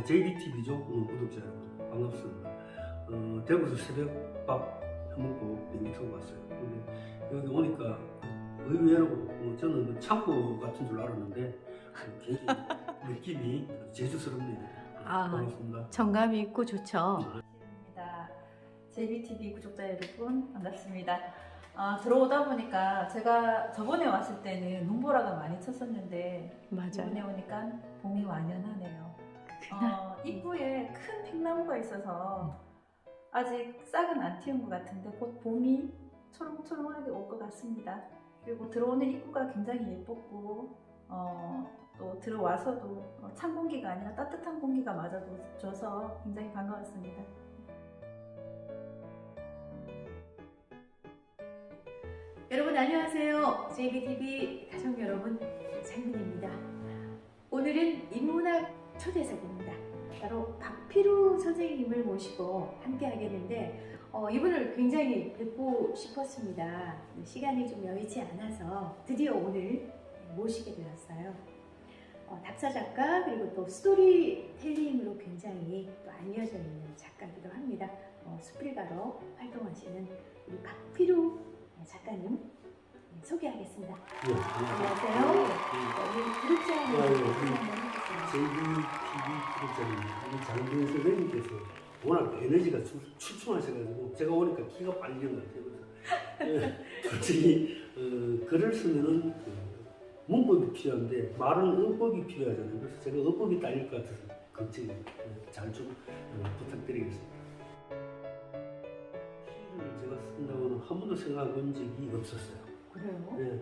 JBTV죠. 구독자 여러분 반갑습니다. 대구에서 새벽밥 해먹고 비행기 타고 왔어요. 근데 여기 오니까 의외로 저는 창고 같은 줄 알았는데 굉장히 느낌이 제주스럽네요. 반갑습니다. 정감이 있고 좋죠. 입니다. JBTV 구독자 여러분 반갑습니다. 들어오다 보니까 제가 저번에 왔을 때는 눈보라가 많이 쳤었는데 이번에 맞아요. 오니까 봄이 완연하네요. 그날 입구에 큰 팽나무가 있어서 아직 싹은 안 틔운 것 같은데 곧 봄이 초롱초롱하게 올 것 같습니다. 그리고 들어오는 입구가 굉장히 예뻤고 또 들어와서도 찬 공기가 아니라 따뜻한 공기가 맞아줘서 굉장히 반가웠습니다. 여러분 안녕하세요. JBTV 가족 여러분 장민입니다. 오늘은 인문학 초대석입니다. 바로 박필우 선생님을 모시고 함께 하겠는데 이분을 굉장히 뵙고 싶었습니다. 시간이 좀 여의치 않아서 드디어 오늘 모시게 되었어요. 답사 작가 그리고 또 스토리텔링으로 굉장히 또 알려져 있는 작가이기도 합니다. 수필가로 활동하시는 우리 박필우 작가님 소개하겠습니다. 예, 안녕하세요. 우리 구독자 JBTV 구독자님, 우리 장빈 선생님께서 워낙 에너지가 출중하셔가지고 제가 오니까 기가 빨리는 것 같아요. 솔직히 글을 쓰면은 문법이 필요한데 말은 어법이 필요하잖아요. 그래서 제가 어법이 딸릴 것 같아서 걱정이 잘 좀 부탁드리겠습니다. 시를 제가 쓴다고는 한 번도 생각해 본 적이 없었어요. 그래요? 네,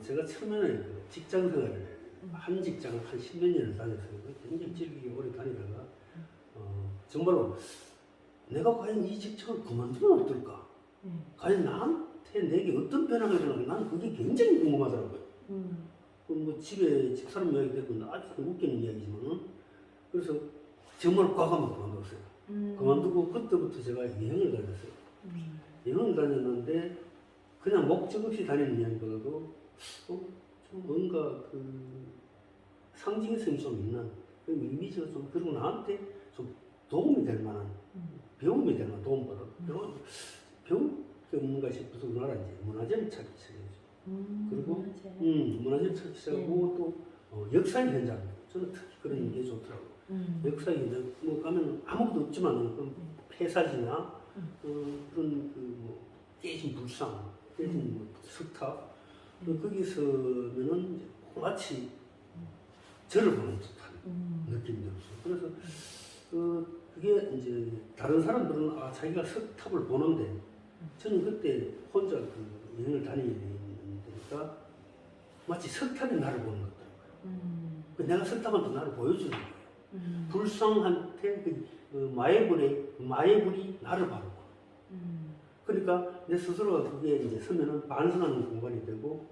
제가 처음에는 직장 생활을 한 직장을 한 10몇 년을 다녔어요. 굉장히 즐기게 오래 다니다가 정말로 내가 과연 이 직장을 그만두면 어떨까? 과연 나한테 내게 어떤 변화가 일어날까? 나는 그게 굉장히 궁금하더라고요. 뭐 집에 집사람 이야기 되고 아주 웃기는 이야기지만 그래서 정말 과감하게 그만뒀어요. 그만두고 그때부터 제가 여행을 다녔어요. 여행을 다녔는데 그냥 목적 없이 다니는 여행보다도 좀 뭔가 상징성이 좀 있는 이미지가 좀 그리고 나한테 좀 도움이 될 만한 배움이 될 만한 도움보다 배울 게 없는가 싶어서 우리나라 이제 문화재를 찾기 시작했죠. 그리고 문화재를 찾기 시작하고 또 역사의 현장 저는 특히 그런 게 좋더라고요. 역사의 현장 뭐 가면 아무것도 없지만 폐사지나 그런 뭐 깨진 불상 깨진 뭐 석탑 거기 서면은 마치 절을 보는 듯한 느낌이 들었어요. 그래서 그게 이제 다른 사람들은 자기가 석탑을 보는데 저는 그때 혼자 여행을 다니니까 마치 석탑이 나를 보는 것 같더라고요. 내가 석탑한테 나를 보여주는 거예요. 불상한테 마예불이 나를 바라보고. 그러니까 내 스스로가 그게 이제 서면은 반성하는 공간이 되고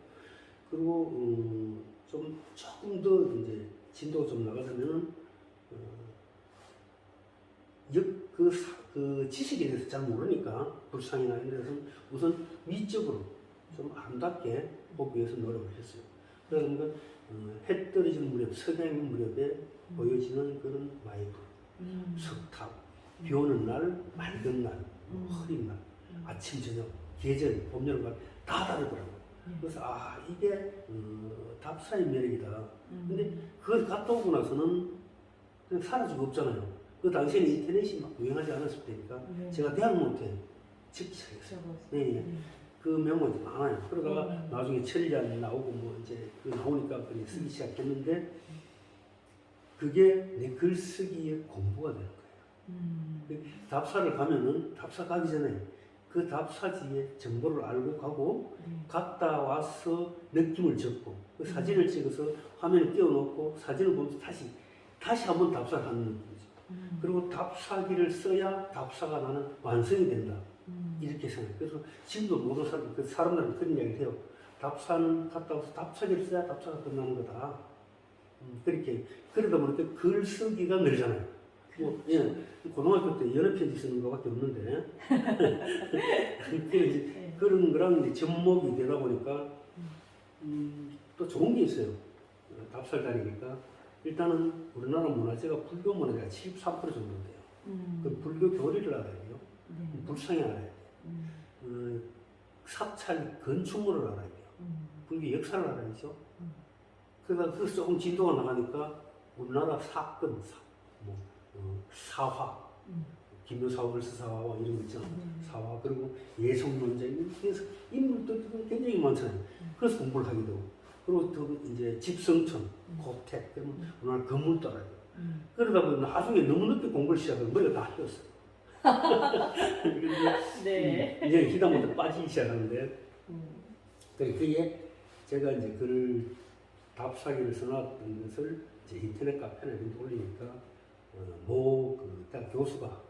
그리고 조금 더 이제 진도가 좀 나가자면은 그 지식에 대해서 잘 모르니까 불상이나 이런 데서는 우선 미적으로 좀 아름답게 보기 위해서 노력을 했어요. 그러니까 해 떨어지는 무렵, 석양 무렵에 보여지는 그런 마이브, 석탑, 비 오는 날, 맑은 날, 흐린 날, 아침, 저녁, 계절, 봄, 여름, 가을 다 다르더라고요. 그래서 이게 답사의 매력이다. 근데 그걸 갔다 오고 나서는 그냥 사라지고 없잖아요. 그 당시에는 인터넷이 막 유행하지 않았을 때니까 제가 대학원 때 적기 시작했어요. 네. 그 메모가 이제 많아요. 그러다가 나중에 천리안 나오고 뭐 이제 그 나오니까 그냥 쓰기 시작했는데 그게 내 글쓰기의 공부가 되는 거예요. 답사를 가면은 답사 가기 전에 그 답사지의 정보를 알고 가고 갔다 와서 느낌을 적고 그 사진을 찍어서 화면에 띄워놓고 사진을 보면서 다시 한번 답사를 하는 거죠. 그리고 답사기를 써야 답사가 나는 완성이 된다. 이렇게 생각해요. 그래서 지금도 모든 사람들은 그런 이야기를 해요. 답사는 갔다 와서 답사기를 써야 답사가 끝나는 거다. 그렇게 그러다 보니까 글 쓰기가 늘잖아요. 고등학교 때 연애편지 쓰는 거밖에 없는데 그런 거랑 이제 접목이 되다 보니까 또 좋은 게 있어요. 답사를 다니니까 일단은 우리나라 문화재가 불교 문화재가 73% 정도 돼요. 그 불교 교리를 알아야 돼요. 네. 불상이 알아야 돼요. 사찰 건축물을 알아야 돼요. 불교 역사를 알아야죠. 그러다 그 조금 진도가 나가니까 우리나라 사건, 사화, 김효사화, 을사사화와 이런 거 있잖아요. 사화, 그리고 예성론자, 그래서 인물들도 굉장히 많잖아요. 그래서 공부를 하게 되고, 그리고 또 이제 집성촌, 고택, 그러면 우리나라 건물도 알아야 돼요. 그러다 보니 나중에 너무 늦게 공부를 시작하면 머리가 다 휘었어요. 네. 이제 희담부터 빠지기 시작하는데, 그게 제가 이제 글을 답사기를 써놨던 것을 이제 인터넷 카페나 이런 데 올리니까 그 대학 교수가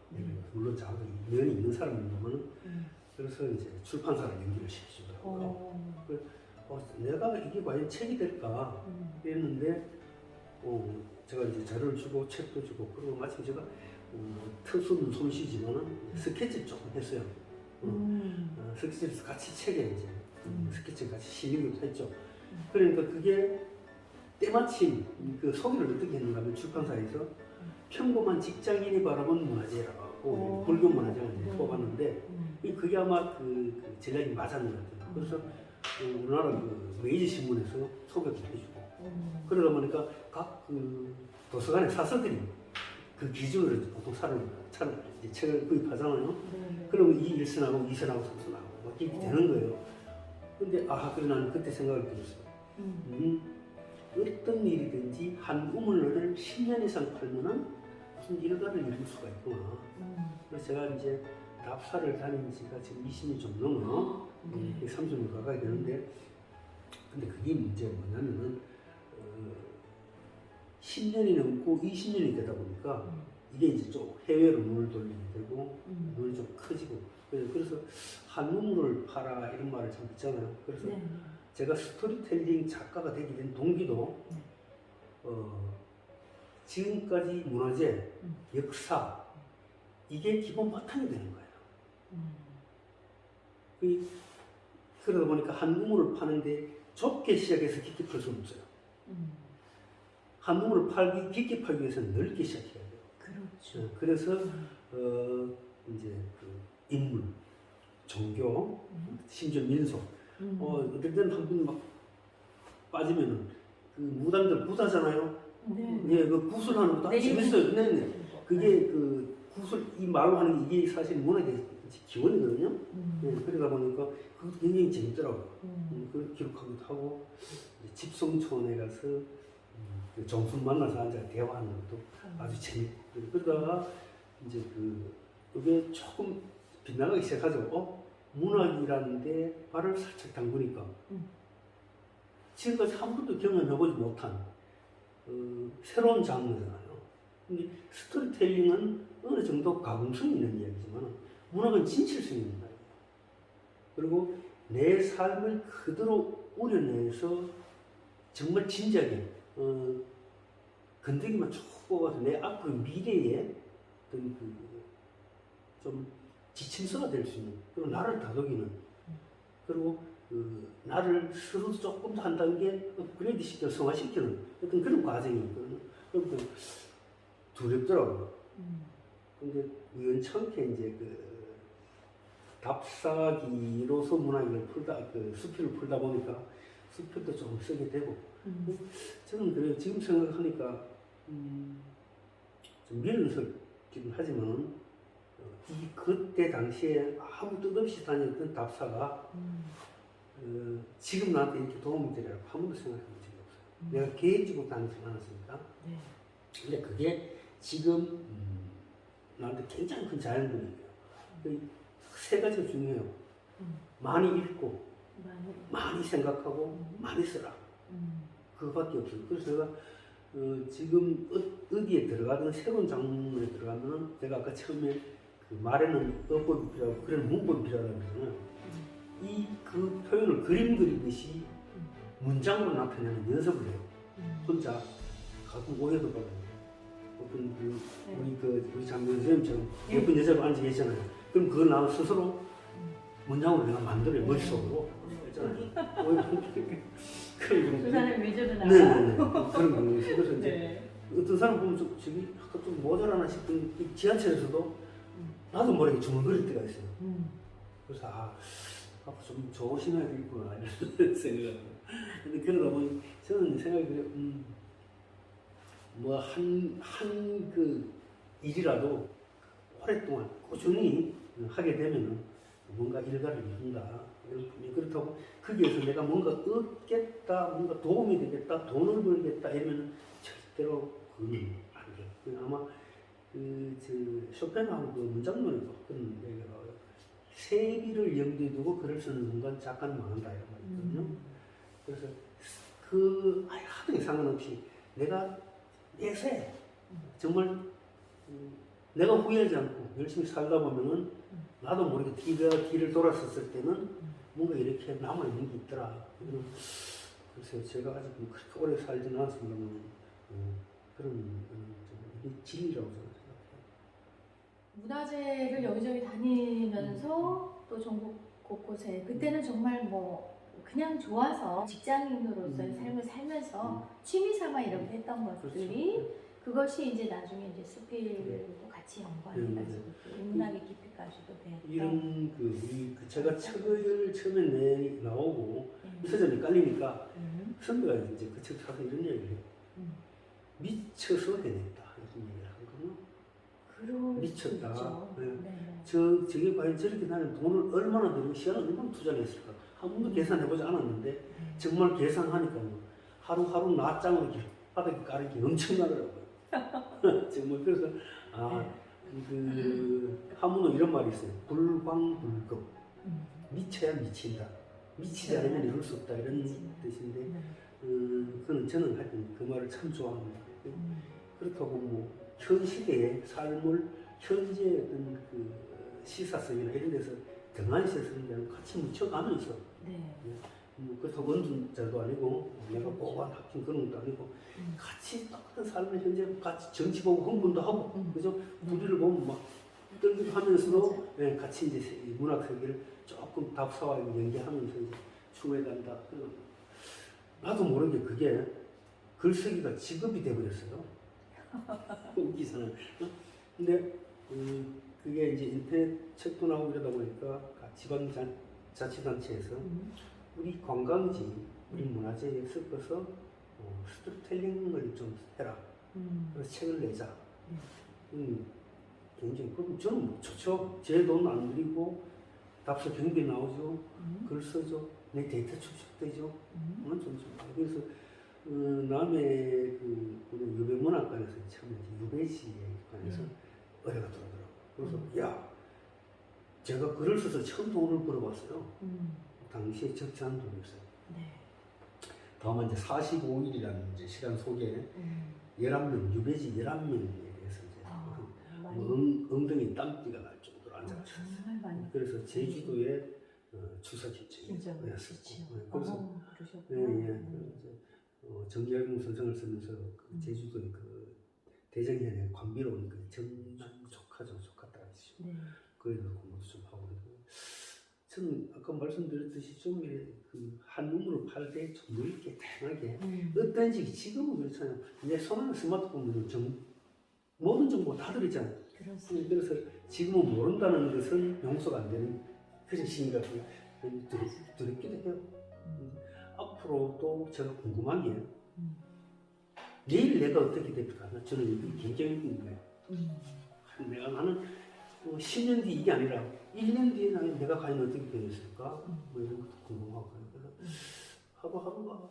물론 자기 인연이 있는 사람이면 그래서 이제 출판사를 연결을 시키더라고요. 내가 이게 과연 책이 될까 했는데 제가 이제 자료를 주고 책도 주고 그리고 마침 제가 특수는 솜씨지만은 스케치 조금 했어요. 스케치에서 같이 책에 이제 스케치 같이 실리기도 했죠. 그러니까 그게 때마침 그 소개를 어떻게 했는가 하면 출판사에서 평범한 직장인이 바라본 문화재라고 불교 문화재를 이제 뽑았는데 그게 아마 그 전략이 맞았는 것 같아요. 그래서 우리나라 그 메이지 신문에서 소개도 해주고 그러다 보니까 각 그 도서관의 사서들이 그 기준으로 보통 이제 책을 구입하잖아요. 그러면 이 1선하고 2선하고 3선하고 막 이렇게 되는 거예요. 근데 그래 나는 그때 생각을 들었어요. 어떤 일이든지 한 우물을 10년 이상 팔면은 무슨 일가를 이룰 수가 있구나. 그래서 제가 이제 답사를 다닌 지가 지금 20년 좀 넘어요. 30년 가까이 되는데, 근데 그게 문제가 뭐냐면은 10년이 넘고 20년이 되다 보니까 이게 이제 좀 해외로 눈을 돌리게 되고 눈이 좀 커지고 그래서 한 우물을 팔아 이런 말을 참 듣잖아요. 그래서 제가 스토리텔링 작가가 되게 된 동기도 지금까지 문화재, 역사 이게 기본 바탕이 되는 거예요. 그러다 보니까 한 우물을 파는데 좁게 시작해서 깊게 팔 수는 없어요. 한 우물을 깊게 팔기 위해서는 넓게 시작해야 돼요. 그렇죠. 그래서 이제 그 인물, 종교, 심지어 민속 어떨 때는 한 분 막 빠지면은 그 무당들 구다잖아요. 예, 그 구슬하는 것도 재밌어요. 네. 그게 그 구슬 이 말로 하는 게 이게 사실 문화의 기원이거든요. 그러다 보니까 그것도 굉장히 재밌더라고요. 그걸 기록하기도 하고 집성촌에 가서 그 정순 만나서 앉아 대화하는 것도 아주 재밌고 그러다가 이제 이게 조금 빗나가기 시작하죠. 문학이라는데 발을 살짝 담그니까 지금까지 한 번도 경험해보지 못한 새로운 장르잖아요. 근데 스토리텔링은 어느 정도 가공성이 있는 이야기지만 문학은 진실성이 있는 이야기예요. 그리고 내 삶을 그대로 우려내서 정말 진지하게 건더기만 쭉 뽑아서 내 앞으로 미래에 어떤 좀 지침서가 될 수 있는 그리고 나를 다독이는 그리고 나를 스스로 조금 더 한 단계 업그레이드 시켜 성화시키는 어떤 그런 과정이 있거든요. 그러니까 두렵더라고요. 근데 우연찮게 이제 답사기로서 문학을 풀다 수필을 풀다 보니까 수필도 조금 쓰게 되고 저는 그래요. 지금 생각하니까 좀 미련스럽긴 하지만 그때 당시에 아무 뜻없이 다녔던 답사가 지금 나한테 이렇게 도움이 되리라고 한 번도 생각해 본 적이 없어요. 내가 계획적으로 다니지 않았습니다. 근데 그게 지금 나한테 굉장히 큰 자양분이에요. 세 가지가 중요해요. 많이 읽고 많이 생각하고 많이 쓰라. 그거밖에 없어요. 그래서 제가 지금 어디에 들어가든 새로운 장르에 들어가면 제가 아까 처음에 그 말에는 어법이 필요하고 그런 문법이 필요하다고 그러잖아요. 그 표현을 그림 그리듯이 문장으로 나타내는 연습을 해요. 혼자 가끔 오해도 받아요. 어떤 우리 장면 선생님처럼 예쁜 여자가 앉아 계시잖아요. 그럼 그걸 나 스스로 문장으로 내가 만들어요. 머릿속으로. 있잖아요. 그 사람 위주로 나와. 네네네. 그런 거. 그래서 이제 어떤 사람 보면 저기 약간 좀 모자라나 싶은 이 지하철에서도 나도 모르게 중얼거릴 때가 있어요. 그래서 좀 조심해야 되겠구나 이런 생각을. 근데 그러다 보니 저는 생각이 그래요. 한 그 일이라도 오랫동안 꾸준히 하게 되면은 뭔가 일가를 이룬다. 그렇다고 거기에서 내가 뭔가 얻겠다, 뭔가 도움이 되겠다, 돈을 벌겠다 이러면 절대로 그건 아니에요. 아마 쇼팽하고 그 문장론에도 그런 얘기가 나와요. 세비를 염두에 두고 글을 쓰는 순간 작가는 망한다 이런 말이 있거든요. 그래서 하등에 상관없이 내가 내세 정말 내가 후회하지 않고 열심히 살다 보면은 나도 모르게 뒤를 돌았었을 때는 뭔가 이렇게 남아있는 게 있더라. 그래서 제가 아직 그렇게 오래 살지는 않았습니다만 그런 이게 진리라고 저는 생각해요. 문화재를 여기저기 다니면서 또 전국 곳곳에 그때는 정말 뭐 그냥 좋아서 직장인으로서의 삶을 살면서 취미 삼아 이렇게 했던 것들이 그렇죠. 그것이 이제 나중에 이제 숲길도 같이 연관해가지고 인문학의 깊이까지도 되었다. 이런 우리 제가 책을 처음에 나오고 서점에 깔리니까 선배가 이제 그 책 사서 이런 얘기를 해요. 미쳐서 해냈다 이런 얘기를 하거든요. 미쳤다. 네. 저게 과연 저렇게 나는 돈을 얼마나 들고 시간을 얼마나 투자를 했을까 한 번도 계산해보지 않았는데 정말 계산하니까 하루하루 낮장으로 바닥에 깔은 게 엄청나더라고요. 정말 그래서 한문은 이런 말이 있어요. 불광불급. 미쳐야 미친다. 미치지 않으면 이룰 수 없다 이런 뜻인데 저는 하여튼 그 말을 참 좋아합니다. 그렇다고 현 시대의 삶을 현재의 어떤 시사성이나 이런 데서 등한시에 쓰는 데는 같이 묻혀가면서 그렇다고 원준자도 아니고 내가 보관 합친 그런 것도 아니고 같이 똑같은 삶을 현재 같이 정치 보고 흥분도 하고 그죠? 우리를 보면 막 떨기도 하면서도 같이 이제 문학 세계를 조금 답사와 연계하면서 이제 추구해간다. 나도 모르게 그게 글쓰기가 직업이 돼버렸어요. 웃기서는. 근데 그게 이제 인터넷 책도 나오고 이러다 보니까 지방자치단체에서 우리 관광지, 우리 문화재에 섞어서 스토리텔링을 좀 해라. 그래서 책을 내자. 굉장히 그럼 저는 좋죠. 제 돈 안 들이고 답서 경비 나오죠. 글 써죠. 내 데이터 축적되죠. 좀 그래서 남의 유배문학관에서 처음에 유배지에 관해서 의뢰가 들어오더라고요. 그래서 야, 제가 글을 써서 처음 돈을 벌어봤어요. 당시에 적지 않은 돈이었어요. 다만 이제 45일이라는 이제 시간 속에 11명, 유배지 11명에 대해서 이제 엉덩이 땀띠가 날 정도로 앉아있었어요. 그래서 제주도에 추석 기체였었고 그래서 정기학용 선생을 쓰면서 제주도의 대정현의 관비로운 정난 조카딸 있죠. 그에 대해서 공부도 좀 하고 그러고 저는 아까 말씀드렸듯이 좀 한 우물을 팔 때 좀 넓게 다양하게 어떤지 지금은 그렇잖아요. 내 손안에 스마트폰은 모든 정보가 다 들어있잖아요. 그래서 지금은 모른다는 것은 용서가 안 되는 그런 시인 같아요. 두렵기도 해요. 앞으로 또 제가 궁금한 게 내일 내가 어떻게 될까? 저는 이게 굉장히 궁금해요. 나는 10년 뒤 이게 아니라 1년 뒤에 내가 과연 어떻게 되었을까? 이런 것도 궁금하고 그래서 하루하루가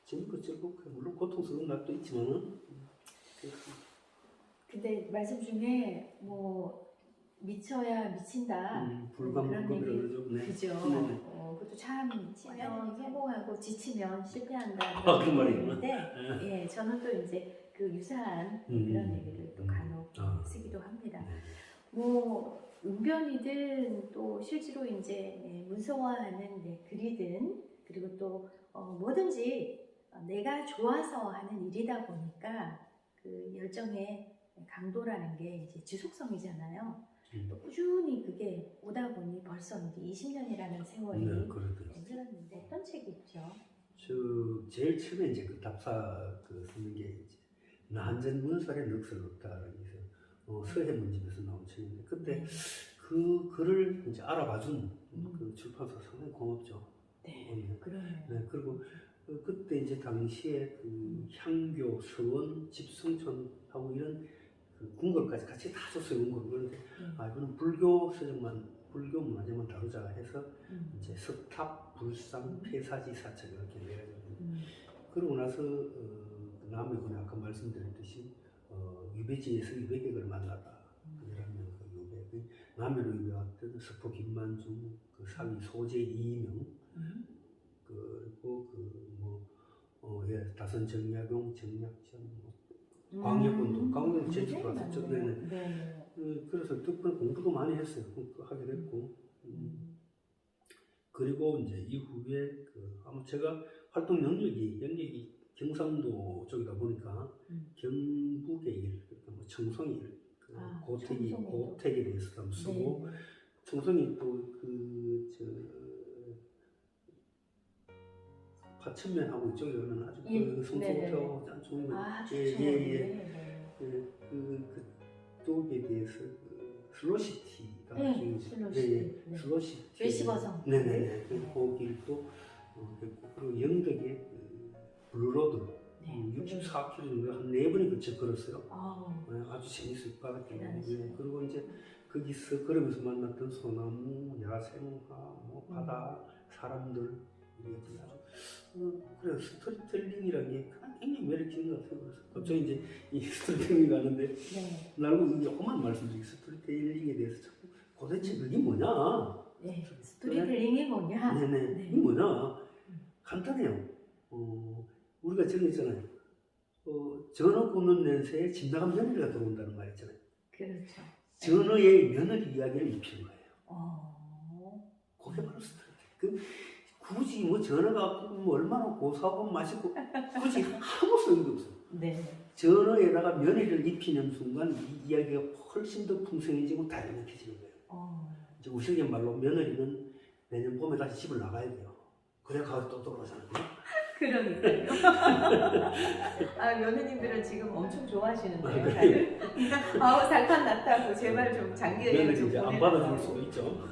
재밌고 즐겁고 물론 고통스러운 날도 있지만은 근데 말씀 중에 미쳐야 미친다 그런 얘기 그죠. 그것도 참 미치면 성공하고 지치면 실패한다 그 말이구나. 예, 저는 또 이제 그 유사한 그런 얘기를 또 간혹 쓰기도 합니다. 웅변이든 또 실제로 이제 문서화하는 글이든 그리고 또 뭐든지 내가 좋아서 하는 일이다 보니까 그 열정의 강도라는 게 이제 지속성이잖아요. 또 꾸준히 그게 오다 보니 벌써 이제 20년이라는 세월이 흘렀는데 어떤 책이 있죠? 제일 처음에 이제 그 답사 쓰는 게 이제 난전 문살에 넋을 놓다라는 게 서해문집에서 나온 책인데 그때 네. 그 글을 이제 알아봐준 그 출판사 상당히 고맙죠. 네, 그러네요. 네, 그리고 그때 이제 당시에 그 향교, 서원, 집성촌하고 이런 그 궁궐까지 같이 다 줬어요. 궁궐. 그런데 이거는 불교 서적만, 불교 문화재만 다루자 해서 이제 석탑, 불상, 폐사지, 사책 이렇게 내가지고 그러고 나서 남의 군에 아까 말씀드렸듯이 유배지에서 유배객을 만나다. 그러면 그 유배, 남해로 유배왔던 서포 김만중, 그 사위 소재 이명, 그리고 다선 정약용, 정약전, 광역군도, 광역군 제주도 갔었죠. 네. 그래서 덕분에 공부도 많이 했어요. 하게 됐고. 그리고 이제 이후에 아마 제가 활동 영역이 경상도 쪽이다 보니까 경북의 일, 그러니까 뭐 청송의 일, 고택에 대해서 한번 쓰고 청송이 또 파천면하고 이쪽에는 아주 그 성소표 짠충 그쪽에 대해서 슬로시티가 슬로시티 외식어성 거길도 했고 그리고 영덕의 블루로드 64km 정도 한 4번에 걸쳐 걸었어요. 아주 재밌을 것 같아요. 그리고 이제 거기서 걸으면서 만났던 소나무, 야생화, 뭐 바다, 사람들 이렇게 아주 그래서 스토리텔링이라는 게 굉장히 매력적인 것 같아요. 그래서 갑자기 이제 이 스토리텔링이 가는데 나는 이게 험한 말씀드리고 스토리텔링에 대해서 자꾸 도대체 그게 뭐냐? 스토리텔링이 뭐냐? 이게 뭐냐? 간단해요. 우리가 저런 있잖아요. 전어 굽는 냄새에 집 나간 며느리가 들어온다는 말 있잖아요. 그렇죠. 전어의 며느리 이야기를 입히는 거예요. 그게 바로 스토리텔링. 굳이 뭐 전어가 뭐 얼마나 고소하고 맛있고 굳이 아무 소용도 없어요. 전어에다가 며느리를 입히는 순간 이 이야기가 훨씬 더 풍성해지고 다양해지는 거예요. 이제 우리의 말로 며느리는 내년 봄에 다시 집을 나가야 돼요. 그래야 가을 또 돌아오잖아요. 그러니까요. 며느님들은 지금 엄청 좋아하시는데요. 다들 살판 났다고 제발 좀 장기 여행 좀 이제 안 받아줄 수도 있죠.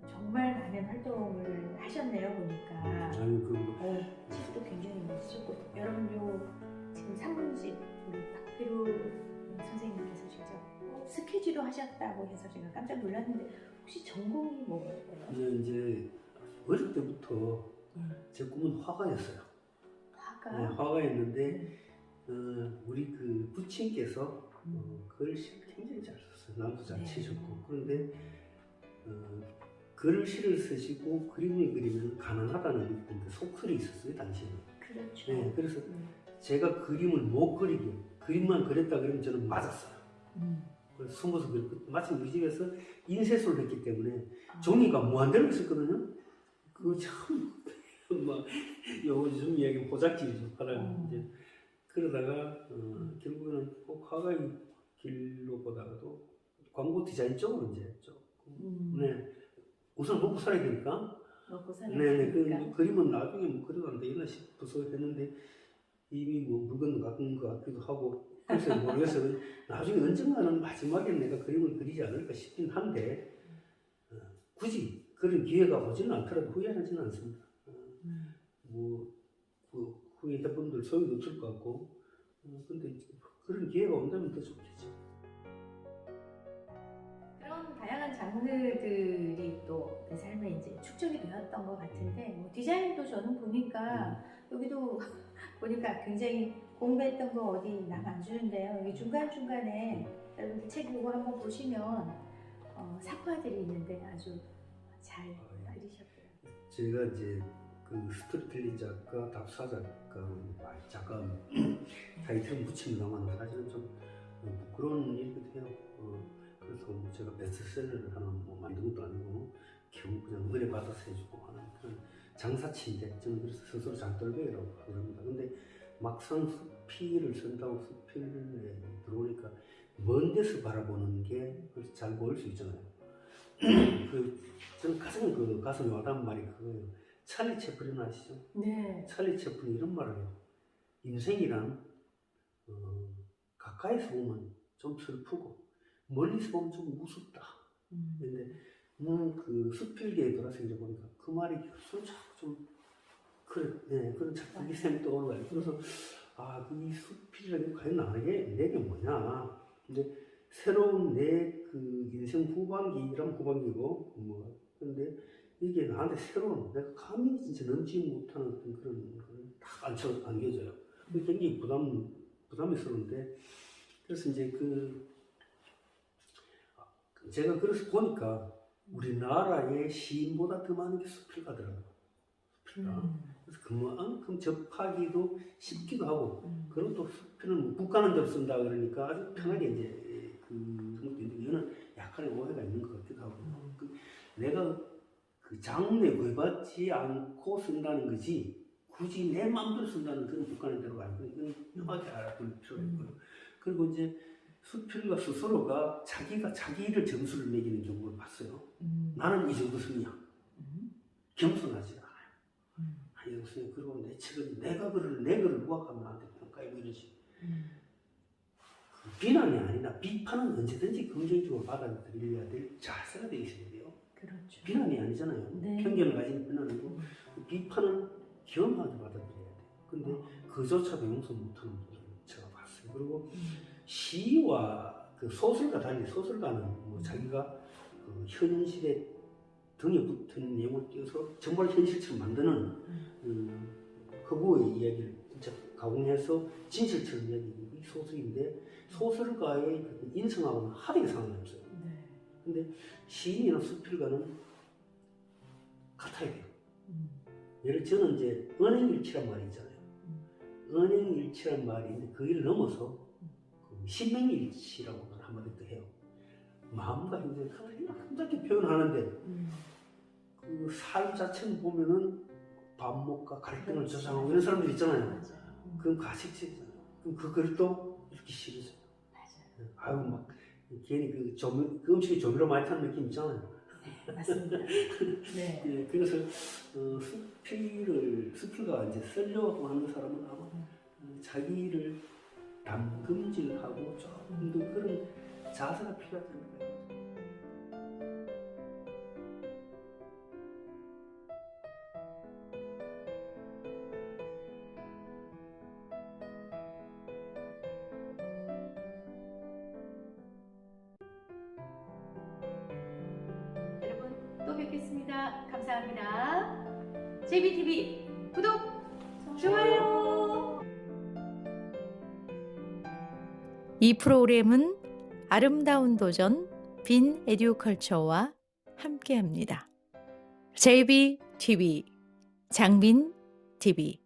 정말 많은 활동을 하셨네요 보니까. 책도 굉장히 멋있었고 여러분도 지금 산문집 우리 박필우 선생님께서 직접 스케치도 하셨다고 해서 제가 깜짝 놀랐는데 혹시 전공이 뭐예요? 이제 어릴 때부터 제 꿈은 화가였어요. 화가였는데 우리 그 부친께서 글씨를 굉장히 잘 썼어요. 남도 잘 치셨고 그런데 글씨를 쓰시고 그림을 그리면 가난하다는 그 속설이 있었어요 당시에는. 그렇죠. 그래서 제가 그림을 못 그리게 그림만 그렸다 그러면 저는 맞았어요. 그래서 숨어서 그렸고 마침 우리 집에서 인쇄소를 했기 때문에 종이가 무한대로 있었거든요. 그거 참 막 요즘 이야기 보자기죠. 이제 그러다가 결국에는 꼭 화가의 길로 보다가도 광고 디자인 쪽으로 이제 조금 우선 먹고 살아야 되니까. 그 그림은 나중에 뭐 그려도 안 되겠나 싶어서 했는데 이미 뭐 물건 같은 것 같기도 하고 그래서 모르겠어요. 나중에 언젠가는 마지막에 내가 그림을 그리지 않을까 싶긴 한데 굳이 그런 기회가 오지는 않더라도 후회하지는 않습니다. 그 후회해본들 소용이 없을 것 같고 근데 그런 기회가 온다면 더 좋겠죠. 그런 다양한 장르들이 또 내 삶에 이제 축적이 되었던 것 같은데 뭐 디자인도 저는 보니까 여기도 보니까 굉장히 공부했던 거 어디 남 안 주는데요. 여기 중간중간에 여러분들 책 이거 한번 보시면 사과들이 있는데 아주 잘 그리셨고요. 제가 이제 그 스토리텔링 작가, 답사 작가 타이틀을 붙입니다만 사실은 좀 부끄러운 일이기도 해요. 그래서 뭐 제가 베스트셀러를 하나 뭐 만든 것도 아니고 겨우 그냥 은혜 받아서 해주고 하는 그런 장사치인데 저는 그래서 스스로 장떨배라고 합니다. 근데 막상 수필을 쓴다고 수필에 들어오니까 먼 데서 바라보는 게 잘 보일 수 있잖아요. 저는 가장 가슴에 와닿은 말이 그거예요. 찰리 채플린 아시죠? 네. 찰리 채플린이 이런 말을 해요. 인생이란 가까이서 보면 좀 슬프고 멀리서 보면 좀 우습다. 근데 그 수필계에 돌아서 이제 보니까 그 말이 자꾸 좀 그런 자꾸 이 생각이 떠오르고 그래서 이 수필이라는 게 과연 내게 뭐냐. 근데 새로운 내 그 인생 후반기란 후반기고 근데 이게 나한테 새로운 내가 감히 진짜 넘지 못하는 어떤 그런 딱 안겨져요. 굉장히 부담스러운데 그래서 이제 제가 그래서 보니까 우리나라의 시인보다 더 많은 게 수필가더라고요. 그래서 그만큼 접하기도 쉽기도 하고 그리고 또 수필은 북가는 대로 쓴다 그러니까 아주 편하게 이제 이거는 약간의 오해가 있는 것 같기도 하고 내가 그 장르에 구애받지 않고 쓴다는 거지 굳이 내 마음대로 쓴다는 그런 북가는 대로가 아니고 이건 명확히 알아둘 필요가 있고요. 그리고 이제 수필가 스스로가 자기가 자기를 점수를 매기는 경우를 봤어요. 나는 이 정도 승이야. 겸손하지 않아요. 이 정도 승이야. 그리고 내 책은 내 글을 누가 가면 나한테 평가하고 이러지. 비난이 아니라 비판은 언제든지 긍정적으로 받아들여야 될 자세가 되어 있어야 돼요. 그렇죠. 비난이 아니잖아요. 네. 편견을 가진 비난이고 비판은 겸하게 받아들여야 돼요. 근데 그조차도 용서 못하는 분들을 제가 봤어요. 그리고 시와 그 소설과 달리 소설가는 뭐 자기가 그 현실에 등에 붙은 내용을 띄어서 정말 현실처럼 만드는 허구의 이야기를 진짜 가공해서 진실처럼 이야기하는 이 소설인데 소설가의 그 인성하고는 합의 상관이 없어요. 근데 시인이나 수필가는 같아야 돼요. 예를 저는 이제 언행일치란 말이 있잖아요. 언행일치란 말이 있는데 그 일을 넘어서 신명일치라고 한마디 또 해요. 마음과 행동을 아름답게 표현하는데 그 삶 자체는 보면은 반목과 갈등을 조장하고 이런 사람들 있잖아요. 그럼 가식적이잖아요. 그럼 그 글도 읽기 싫으세요. 아유 막 괜히 그 음식에 조미료 많이 타는 느낌 있잖아요. 맞습니다. 네. 네, 그래서 수필가 이제 쓰려고 하는 사람은 아마 자기를 담금질하고 조금 더 그런 자세가 필요하지 않을까요? 여러분 또 뵙겠습니다. 감사합니다. JBTV 구독, 좋아요. 이 프로그램은 아름다운 도전 빈 에듀컬처와 함께합니다. JBTV 장빈TV